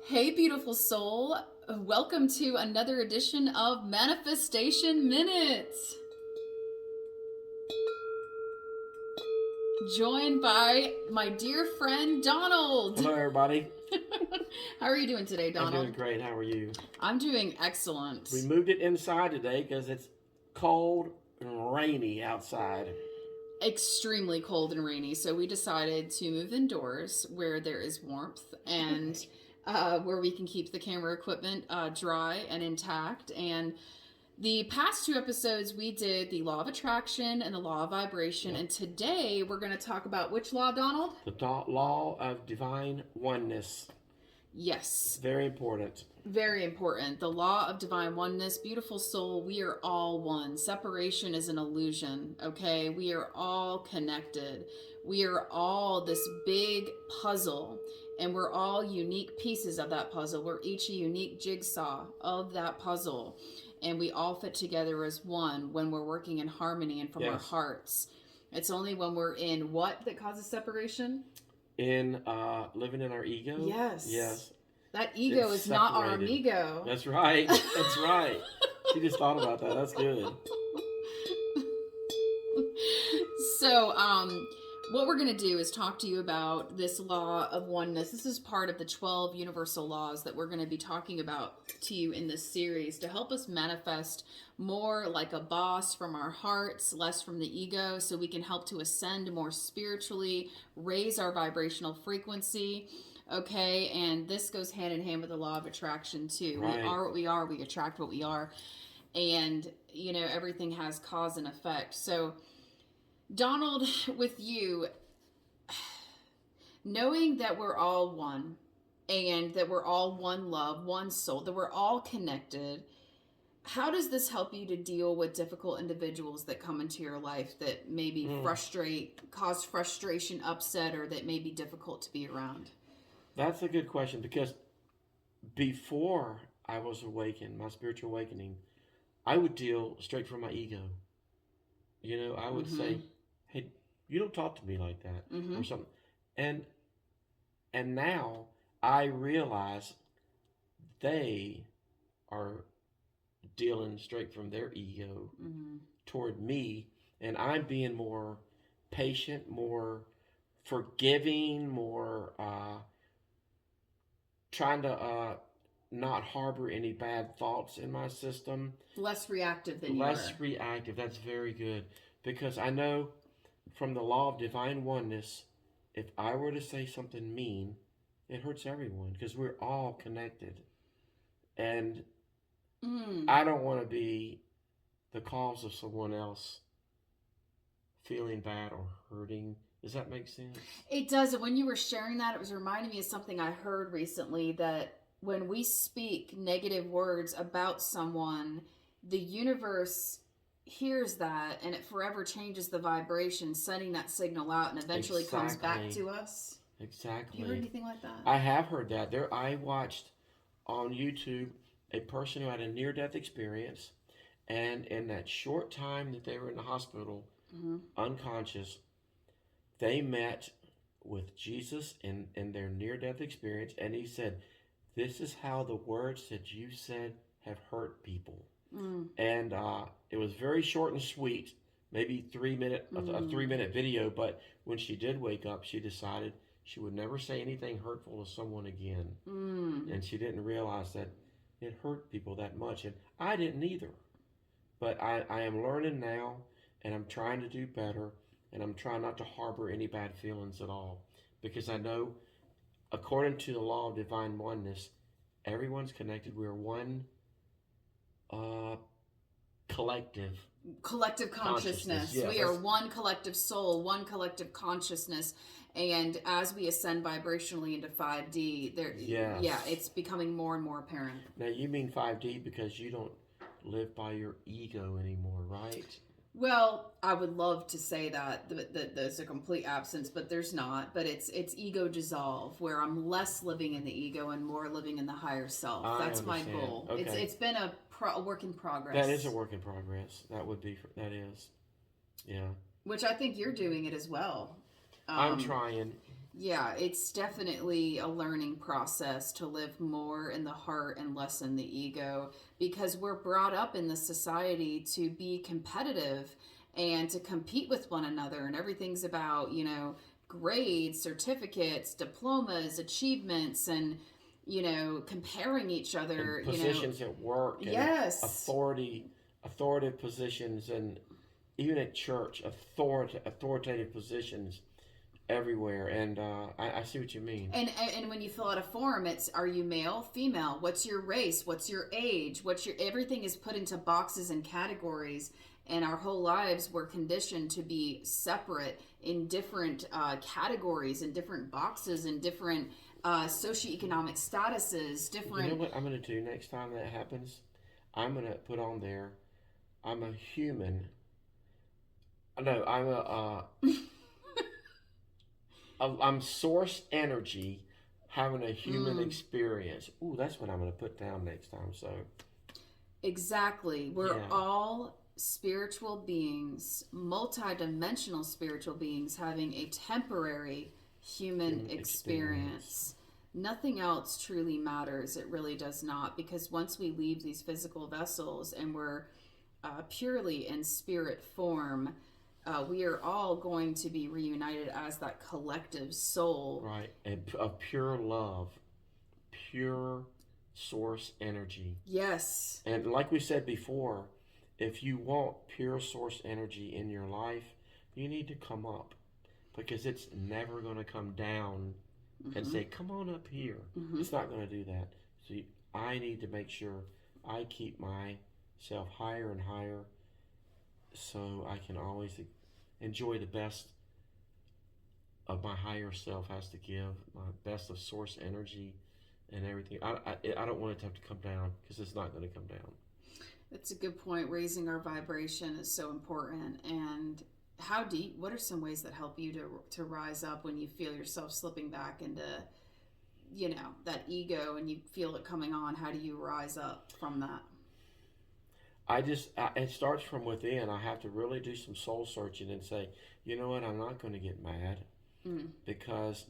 Hey, beautiful soul. Welcome to another edition of Manifestation Minutes. Joined by my dear friend, Donald. Hello, everybody. How are you doing today, Donald? I'm doing great. How are you? I'm doing excellent. We moved it inside today because it's cold and rainy outside. Extremely cold and rainy, so we decided to move indoors where there is warmth and where we can keep the camera equipment dry and intact. And the past two episodes, we did the Law of Attraction and the Law of Vibration. Yep. And today, we're going to talk about which law, Donald? The Law of Divine Oneness. Yes. Very important. Very important. The Law of Divine Oneness. Beautiful soul, we are all one. Separation is an illusion, okay? We are all connected. We are all this big puzzle, and we're all unique pieces of that puzzle. We're each a unique jigsaw of that puzzle. And we all fit together as one when we're working in harmony and from our hearts. It's only when we're in what that causes separation? In living in our ego? Yes. Yes. That ego is not our amigo. That's right. That's right. She just thought about that. That's good. So, what we're going to do is talk to you about this law of oneness. This is part of the 12 universal laws that we're going to be talking about to you in this series to help us manifest more like a boss from our hearts, less from the ego, so we can help to ascend more spiritually, raise our vibrational frequency. Okay, and this goes hand in hand with the law of attraction too. Right. We are what we are, we attract what we are. And, you know, everything has cause and effect. So, Donald, with you, knowing that we're all one and that we're all one love, one soul, that we're all connected, how does this help you to deal with difficult individuals that come into your life that maybe cause frustration, upset, or that may be difficult to be around? That's a good question, because before I was awakened, my spiritual awakening, I would deal straight from my ego. You know, I would say, hey, you don't talk to me like that, or something. And now I realize they are dealing straight from their ego toward me, and I'm being more patient, more forgiving, more trying to not harbor any bad thoughts in my system. Less reactive than you were. Less reactive. That's very good. Because I know from the law of divine oneness, if I were to say something mean, it hurts everyone because we're all connected. And I don't want to be the cause of someone else feeling bad or hurting. Does that make sense? It does. And when you were sharing that, it was reminding me of something I heard recently, that when we speak negative words about someone, the universe hears that and it forever changes the vibration, sending that signal out, and eventually comes back to us. Exactly. Have you heard anything like that? I have heard that. I watched on YouTube a person who had a near-death experience, and in that short time that they were in the hospital, unconscious, they met with Jesus in their near-death experience, and he said, this is how the words that you said have hurt people. And it was very short and sweet, maybe a 3-minute video, but when she did wake up, she decided she would never say anything hurtful to someone again. And she didn't realize that it hurt people that much, and I didn't either. But I am learning now, and I'm trying to do better, and I'm trying not to harbor any bad feelings at all, because I know, according to the law of divine oneness, everyone's connected. We're one collective consciousness. Yeah, we are one collective soul, one collective consciousness. And as we ascend vibrationally into 5D, it's becoming more and more apparent. Now, you mean 5D because you don't live by your ego anymore, right? Well, I would love to say that there's a complete absence, but there's not. But it's ego dissolve, where I'm less living in the ego and more living in the higher self. That's my goal. Okay. It's been a work in progress. That is a work in progress. That is. Yeah. Which I think you're doing it as well. I'm trying. Yeah, it's definitely a learning process to live more in the heart and less in the ego, because we're brought up in the society to be competitive and to compete with one another, and everything's about, grades, certificates, diplomas, achievements, and, comparing each And other, positions at work and Yes. authoritative positions, and even at church, authoritative positions everywhere. And I see what you mean. And when you fill out a form, it's, are you male, female? What's your race? What's your age? Everything is put into boxes and categories, and our whole lives we're conditioned to be separate in different categories, in different boxes, in different socioeconomic statuses, different. You know what I'm going to do next time that happens? I'm going to put on there, I'm a human. No, I'm source energy having a human experience. Ooh, that's what I'm going to put down next time. So Exactly. We're yeah, all spiritual beings, multidimensional spiritual beings having a temporary human human experience. experience. Nothing else truly matters. It really does not, because once we leave these physical vessels and we're purely in spirit form, we are all going to be reunited as that collective soul. Right, and of pure love, pure source energy. Yes. And like we said before, if you want pure source energy in your life, you need to come up, because it's never going to come down and say, come on up here. It's not going to do that. So I need to make sure I keep myself higher and higher, so I can always enjoy the best of my higher self has to give, my best of source energy and everything. I don't want it to have to come down, because it's not going to come down. That's a good point. Raising our vibration is so important. And what are some ways that help you to rise up when you feel yourself slipping back into, that ego, and you feel it coming on? How do you rise up from that? It starts from within. I have to really do some soul searching and say, you know what, I'm not going to get mad, because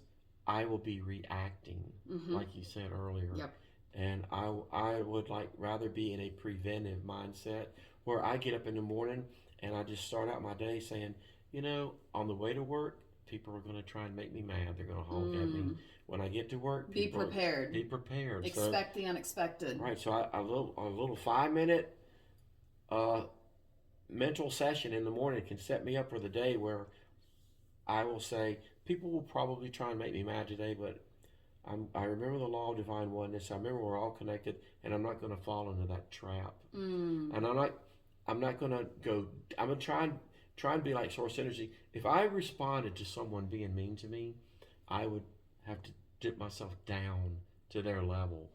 I will be reacting, like you said earlier. Yep. And I would rather be in a preventive mindset, where I get up in the morning and I just start out my day saying, on the way to work, people are going to try and make me mad. They're going to honk at me. When I get to work, Be prepared. Be prepared. Expect the unexpected. Right. So a little 5-minute mental session in the morning can set me up for the day, where I will say, people will probably try and make me mad today, but I remember the law of divine oneness. I remember we're all connected, and I'm not going to fall into that trap. And I'm not going to go. I'm going to try and be like source energy. If I responded to someone being mean to me, I would have to dip myself down to their level,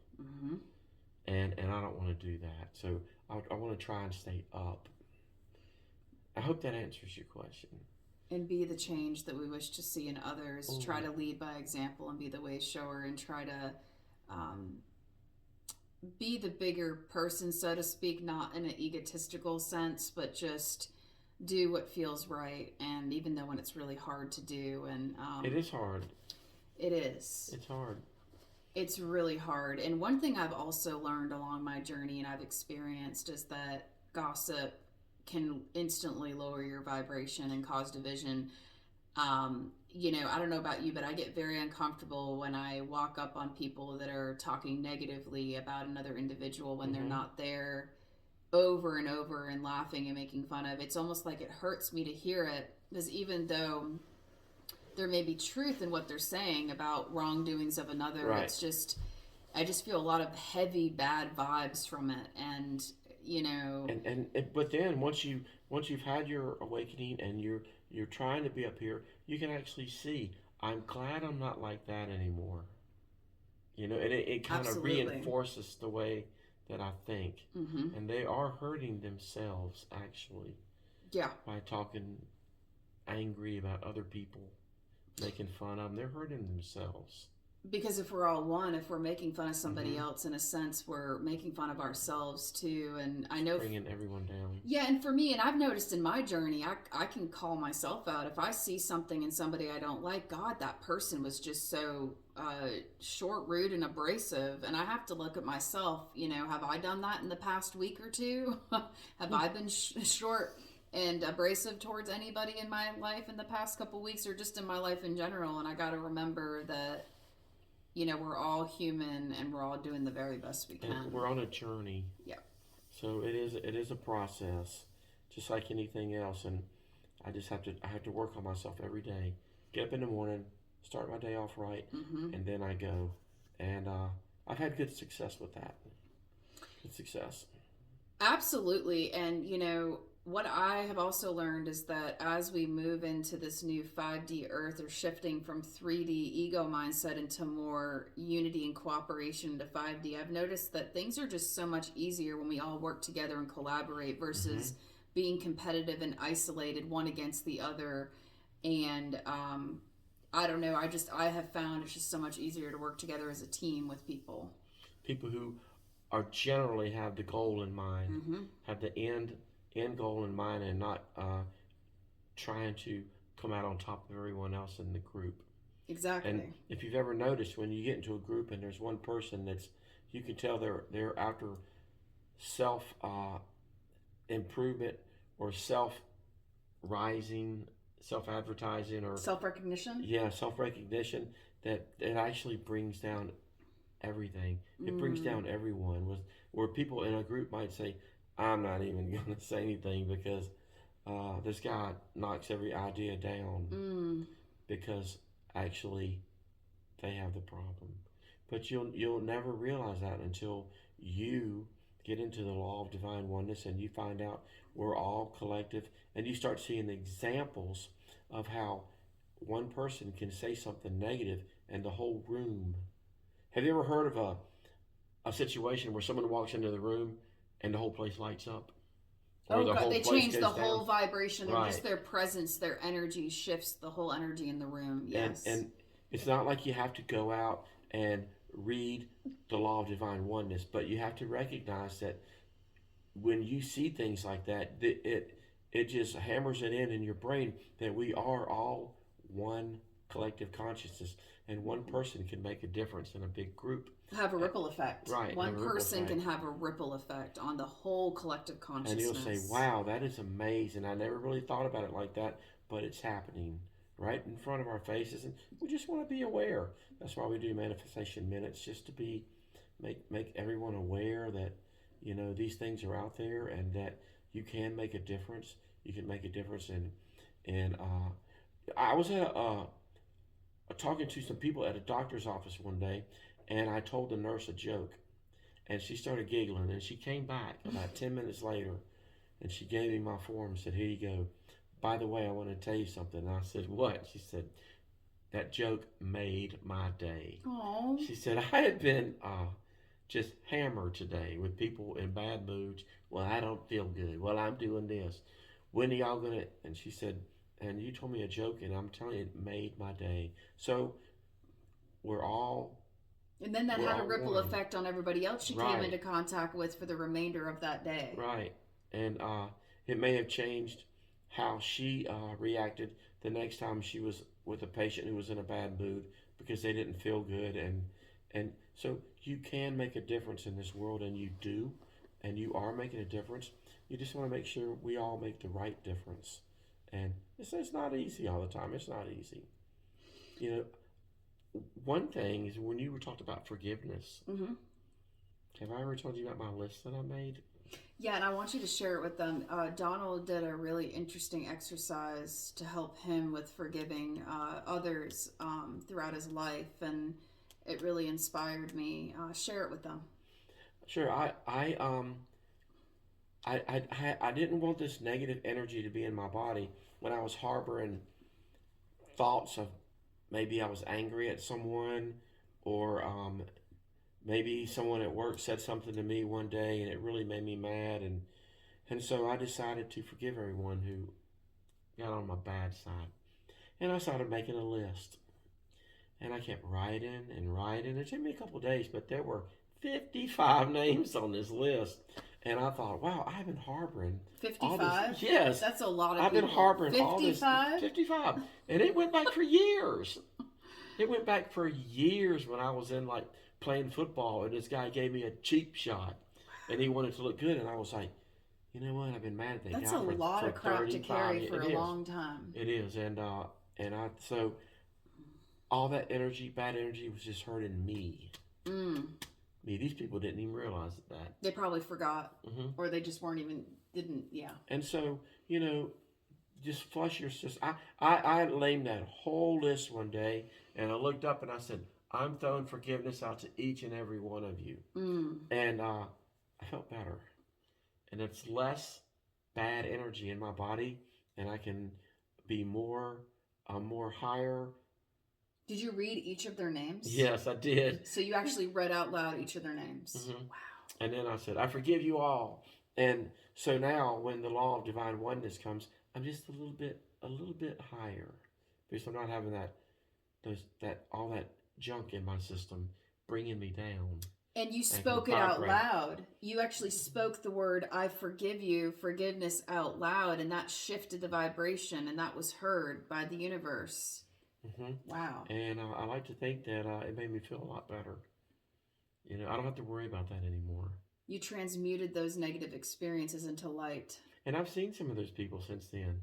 and I don't want to do that. So I want to try and stay up. I hope that answers your question. And be the change that we wish to see in others. Try to lead by example and be the way shower, and try to be the bigger person, so to speak, not in an egotistical sense, but just do what feels right. And even though when it's really hard to do, and it is hard. It is. It's hard. It's really hard. And one thing I've also learned along my journey, and I've experienced, is that gossip can instantly lower your vibration and cause division. I don't know about you, but I get very uncomfortable when I walk up on people that are talking negatively about another individual when they're not there over and over and laughing and making fun of. It's almost like it hurts me to hear it, because even though there may be truth in what they're saying about wrongdoings of another, right. It's just, I just feel a lot of heavy, bad vibes from it. And but then once you've had your awakening and you're trying to be up here, you can actually see, I'm glad I'm not like that anymore. And it kind of reinforces the way that I think. And they are hurting themselves, actually. Yeah. By talking angry about other people, making fun of them, they're hurting themselves. Because if we're all one, if we're making fun of somebody Mm-hmm. else, in a sense, we're making fun of ourselves too. And I know, Bringing everyone down. yeah, and for me, and I've noticed in my journey, I can call myself out. If I see something in somebody I don't like, God, that person was just so short, rude, and abrasive. And I have to look at myself, have I done that in the past week or two? Have I been short and abrasive towards anybody in my life in the past couple weeks, or just in my life in general? And I got to remember that we're all human and we're all doing the very best we can. And we're on a journey. Yeah. So it is a process, just like anything else. And I have to work on myself every day. Get up in the morning, start my day off right, and then I go. And I've had good success with that. Good success. Absolutely. And, what I have also learned is that as we move into this new 5D earth, or shifting from 3D ego mindset into more unity and cooperation into 5D, I've noticed that things are just so much easier when we all work together and collaborate versus being competitive and isolated one against the other. And I don't know, I have found it's just so much easier to work together as a team with people. People who are generally have the goal in mind, have the end goal in mind, and not trying to come out on top of everyone else in the group. Exactly. And if you've ever noticed, when you get into a group and there's one person you can tell they're after self improvement, or self rising, self advertising, or self recognition. Yeah, self recognition. That it actually brings down everything. It brings down everyone. Where people in a group might say, I'm not even going to say anything because this guy knocks every idea down, because actually they have the problem. But you'll never realize that until you get into the law of divine oneness and you find out we're all collective, and you start seeing the examples of how one person can say something negative and the whole room. Have you ever heard of a situation where someone walks into the room and the whole place lights up? Or Oh the God, whole they place change goes the down? whole vibration, and just Right. their presence, their energy shifts the whole energy in the room. Yes. And it's not like you have to go out and read the law of divine oneness, but you have to recognize that when you see things like that, it just hammers it in your brain that we are all one collective consciousness, and one person can make a difference in a big group. Have a ripple effect. Right. One have a ripple person effect. can have a ripple effect on the whole collective And consciousness. you'll say, wow, that is amazing. I never really thought about it like that, but it's happening right in front of our faces, and we just want to be aware. That's why we do manifestation minutes, just to make everyone aware that these things are out there, and that you can make a difference. You can make a difference. And I was at talking to some people at a doctor's office one day, and I told the nurse a joke, and she started giggling, and she came back about 10 minutes later, and she gave me my form and said, here you go. By the way, I want to tell you something. And I said, what? She said, that joke made my day. Aww. She said, I had been just hammered today with people in bad moods. Well, I don't feel good. Well, I'm doing this. When are y'all going to? And she said, and you told me a joke, and I'm telling you, it made my day. So we're all. And then that we're had a all ripple one. effect on everybody else she Right. came into contact with for the remainder of that day. Right. And it may have changed how she reacted the next time she was with a patient who was in a bad mood because they didn't feel good. And so you can make a difference in this world, and you do, and you are making a difference. You just want to make sure we all make the right difference. And it's not easy all the time. It's not easy. One thing is when you were talking about forgiveness. Mm-hmm. Have I ever told you about my list that I made? Yeah, and I want you to share it with them. Donald did a really interesting exercise to help him with forgiving others throughout his life, and it really inspired me. Share it with them. Sure. I didn't want this negative energy to be in my body when I was harboring thoughts of maybe I was angry at someone, or maybe someone at work said something to me one day and it really made me mad, and so I decided to forgive everyone who got on my bad side, and I started making a list, And I kept writing and writing. It took me a couple of days, but there were 55 names on this list. And I thought, wow, I've been harboring all this. 55? Yes. That's a lot of I've people. been harboring 55? all this. 55. And it went back for years. It went back for years when I was in like playing football and this guy gave me a cheap shot and he wanted to look good. And I was like, you know what? I've been mad at that That's guy a lot for of crap to 35 carry for a It is. long time. It is. So all that energy, bad energy, was just hurting me. Me, these people didn't even realize that. They probably forgot, or they just didn't. And so, just flush your system. I laid that whole list one day, and I looked up and I said, I'm throwing forgiveness out to each and every one of you. And I felt better. And it's less bad energy in my body, and I can be more higher. Did you read each of their names? Yes, I did. So you actually read out loud each of their names. Wow. And then I said, I forgive you all. And so now when the law of divine oneness comes, I'm just a little bit higher. Because I'm not having all that junk in my system bringing me down. And you spoke it out loud. You actually spoke the word, I forgive you, forgiveness out loud. And that shifted the vibration, and that was heard by the universe. Wow. And I like to think that it made me feel a lot better. I don't have to worry about that anymore. You transmuted those negative experiences into light. And I've seen some of those people since then.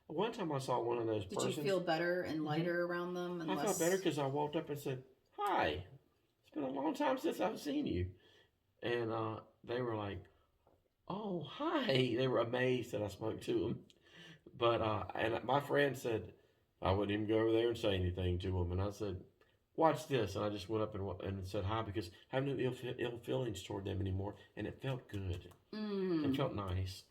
One time I saw one of those persons. Did you feel better and lighter around them? And I felt better because I walked up and said, hi, it's been a long time since I've seen you. And they were like, oh, hi. They were amazed that I spoke to them. But and my friend said, I wouldn't even go over there and say anything to them. And I said, watch this. And I just went up and said hi because I have no ill feelings toward them anymore. And it felt good. It felt nice.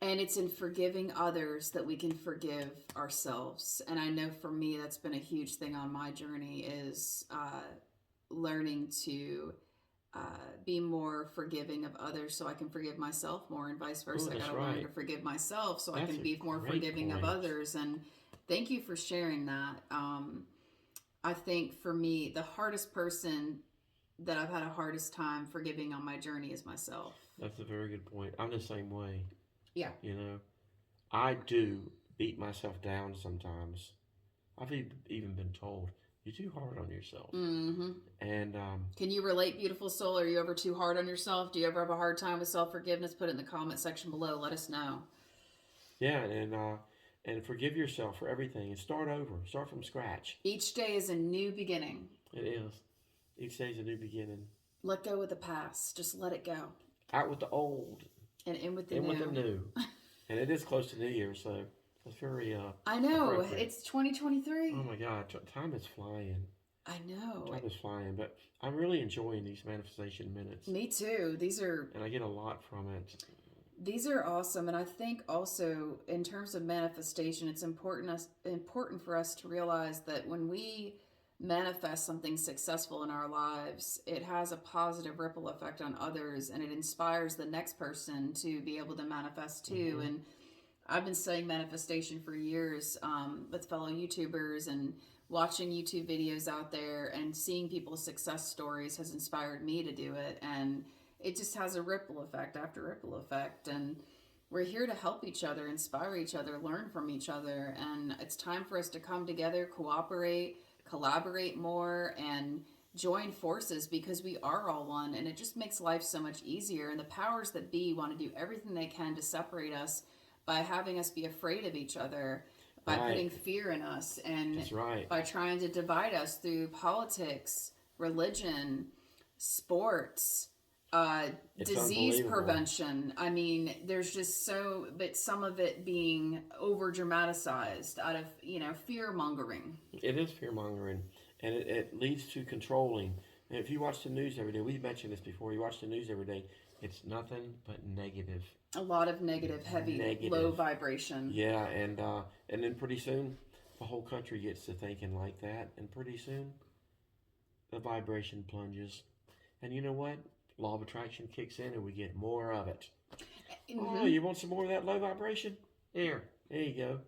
And it's in forgiving others that we can forgive ourselves. And I know for me, that's been a huge thing on my journey is learning to be more forgiving of others so I can forgive myself more, and vice versa. I got to learn to forgive myself so I can be more forgiving of others. And thank you for sharing that. I think for me, the hardest person that I've had a hardest time forgiving on my journey is myself. That's a very good point. I'm the same way. Yeah. I do beat myself down sometimes. I've even been told, you're too hard on yourself. And can you relate, beautiful soul? Are you ever too hard on yourself? Do you ever have a hard time with self-forgiveness? Put it in the comment section below. Let us know. Yeah, and forgive yourself for everything and start over. Start from scratch. Each day is a new beginning. It is. Each day is a new beginning. Let go of the past. Just let it go. Out with the old. And in with the new. In with the new. And it is close to New Year, so it's very I know. It's 2023. Oh my God. Time is flying. I know. Time is flying, but I'm really enjoying these manifestation minutes. Me too. And I get a lot from it. These are awesome, and I think also in terms of manifestation, it's important for us to realize that when we manifest something successful in our lives, it has a positive ripple effect on others, and it inspires the next person to be able to manifest too. And I've been studying manifestation for years with fellow YouTubers, and watching YouTube videos out there and seeing people's success stories has inspired me to do it. And it just has a ripple effect after ripple effect. And we're here to help each other, inspire each other, learn from each other. And it's time for us to come together, cooperate, collaborate more, and join forces, because we are all one. And it just makes life so much easier. And the powers that be want to do everything they can to separate us by having us be afraid of each other, by putting fear in us, and by trying to divide us through politics, religion, sports, disease prevention. I mean, there's just but some of it being over dramatized out of, fear mongering. It is fear mongering, and it leads to controlling. And if you watch the news every day, we've mentioned this before, you watch the news every day, it's nothing but negative. A lot of negative, low vibration. Yeah, and then pretty soon the whole country gets to thinking like that, and pretty soon the vibration plunges. And you know what? Law of attraction kicks in and we get more of it. Oh, you want some more of that low vibration? Here, There you go.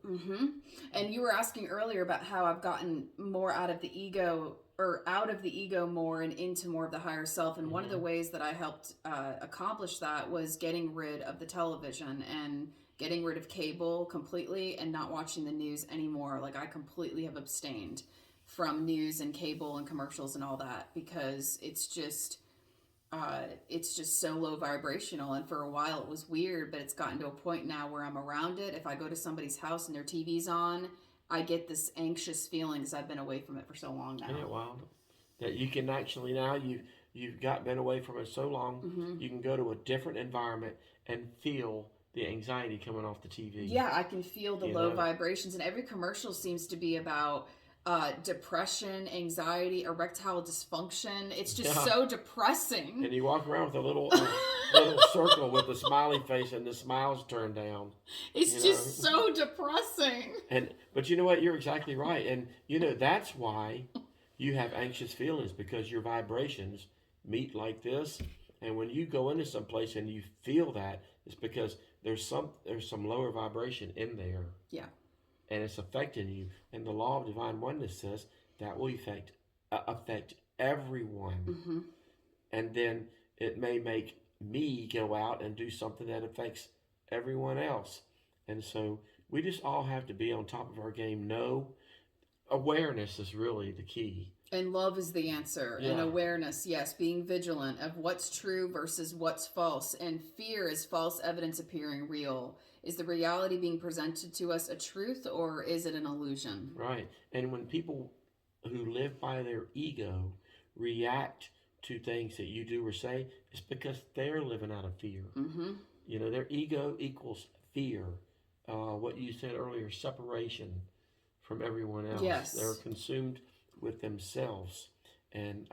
And you were asking earlier about how I've gotten more out of the ego, or out of the ego more and into more of the higher self. And one of the ways that I helped accomplish that was getting rid of the television and getting rid of cable completely and not watching the news anymore. Like, I completely have abstained from news and cable and commercials and all that, because it's just so low vibrational. And for a while it was weird, but it's gotten to a point now where I'm around it. If I go to somebody's house and their TV's on, I get this anxious feeling because I've been away from it for so long now. Isn't it wild? That you can actually, now you've been away from it so long, you can go to a different environment and feel the anxiety coming off the TV. Yeah, I can feel the low vibrations, and every commercial seems to be about depression, anxiety, erectile dysfunction. It's just so depressing. And you walk around with a little circle with a smiley face and the smiles turned down. It's just so depressing. But you know what? You're exactly right. And that's why you have anxious feelings, because your vibrations meet like this. And when you go into some place and you feel that, it's because there's some lower vibration in there. Yeah. And it's affecting you. And the law of divine oneness says that will affect everyone. And then it may make me go out and do something that affects everyone else. And so we just all have to be on top of our game. Awareness is really the key. And love is the answer. Yeah. And awareness, yes, being vigilant of what's true versus what's false. And fear is false evidence appearing real. Is the reality being presented to us a truth, or is it an illusion? Right. And when people who live by their ego react to things that you do or say, it's because they're living out of fear. Their ego equals fear. What you said earlier, separation from everyone else. Yes. They're consumed with themselves, and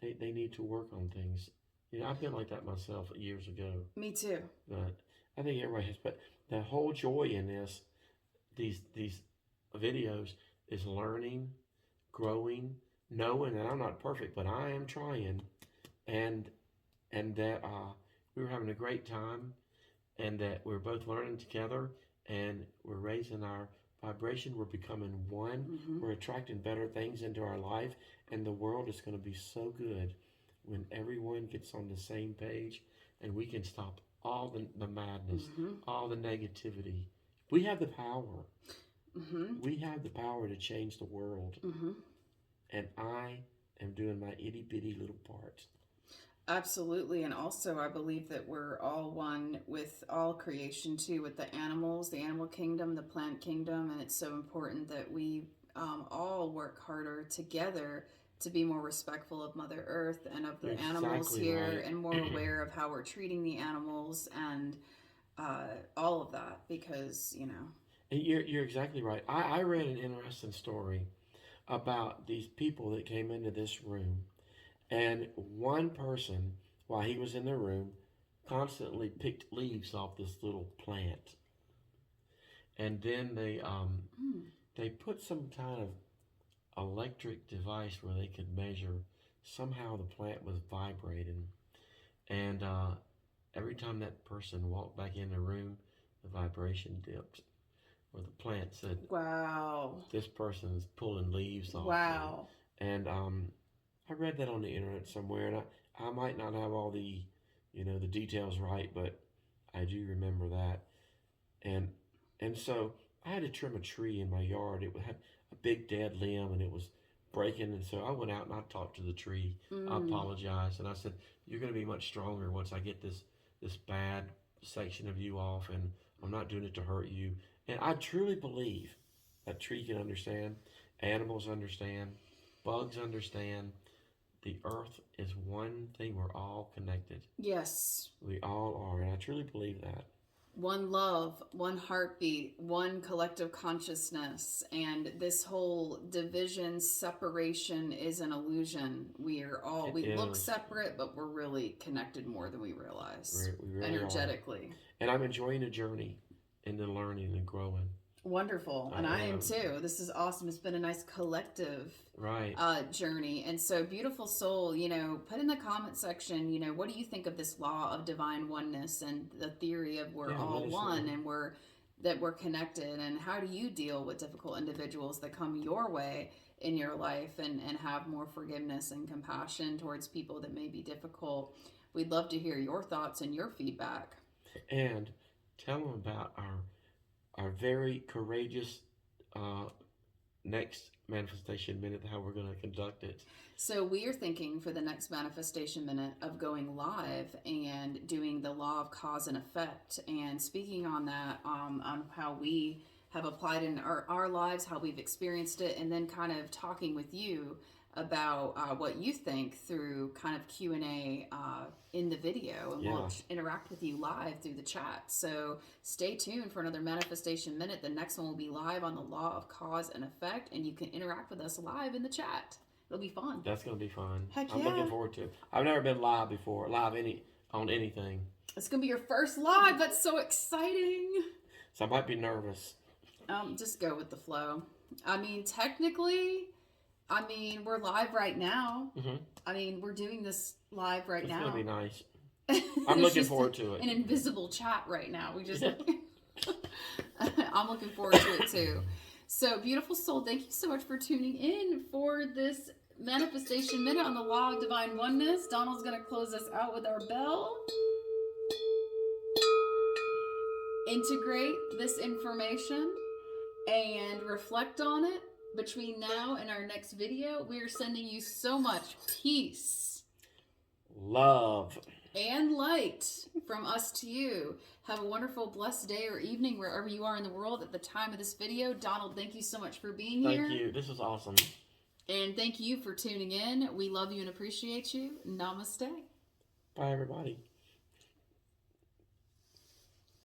they need to work on things. I've been like that myself years ago. Me too. But I think everybody has. But the whole joy in these videos is learning, growing, knowing that I'm not perfect, but I am trying, and that we were having a great time, and that we're both learning together, and we're raising our vibration. We're becoming one. We're attracting better things into our life, and the world is going to be so good when everyone gets on the same page, and we can stop all the madness, all the negativity. We have the power. We have the power to change the world, and I am doing my itty bitty little part. Absolutely. And also I believe that we're all one with all creation too, with the animals, the animal kingdom, the plant kingdom. And it's so important that we all work harder together to be more respectful of Mother Earth and of the animals here, and more aware of how we're treating the animals and all of that, because And you're exactly right. I read an interesting story about these people that came into this room. And one person, while he was in the room, constantly picked leaves off this little plant. And then they put some kind of electric device where they could measure. Somehow the plant was vibrating. And every time that person walked back in the room, the vibration dipped. Or the plant said, wow, this person's pulling leaves off. Wow. And I read that on the internet somewhere, and I might not have all the details right, but I do remember that. And so I had to trim a tree in my yard. It had a big dead limb, and it was breaking. And so I went out and I talked to the tree. I apologized, and I said, "You're going to be much stronger once I get this bad section of you off, and I'm not doing it to hurt you." And I truly believe that tree can understand. Animals understand. Bugs understand. The earth is one thing. We're all connected. Yes. We all are. And I truly believe that. One love, one heartbeat, one collective consciousness. And this whole division, separation is an illusion. We look separate, but we're really connected more than we realize. We really energetically. Are. And I'm enjoying the journey into learning and growing. Wonderful. And I am too. This is awesome. It's been a nice collective journey. And so, beautiful soul, put in the comment section, what do you think of this law of divine oneness and the theory of we're all one and we're that we're connected, and how do you deal with difficult individuals that come your way in your life, and have more forgiveness and compassion towards people that may be difficult. We'd love to hear your thoughts and your feedback. And tell them about our very courageous next manifestation minute, how we're going to conduct it. So we are thinking for the next manifestation minute of going live and doing the law of cause and effect, and speaking on that, on how we have applied in our lives, how we've experienced it, and then kind of talking with you about what you think through kind of Q&A in the video, and we'll interact with you live through the chat. So stay tuned for another manifestation minute. The next one will be live on the law of cause and effect, and you can interact with us live in the chat. It'll be fun. That's going to be fun. Heck yeah. I'm looking forward to it. I've never been live before, on anything. It's going to be your first live. That's so exciting. So I might be nervous. Just go with the flow. I mean, technically, we're live right now. Mm-hmm. We're doing this live right now. It's going to be nice. I'm looking forward to it. An invisible chat right now. We just I'm looking forward to it too. So, beautiful soul, thank you so much for tuning in for this manifestation minute on the Law of Divine Oneness. Donald's going to close us out with our bell. Integrate this information and reflect on it. Between now and our next video, we are sending you so much peace, love, and light from us to you. Have a wonderful, blessed day or evening wherever you are in the world at the time of this video. Donald, thank you so much for being here. Thank you. This is awesome. And thank you for tuning in. We love you and appreciate you. Namaste. Bye, everybody.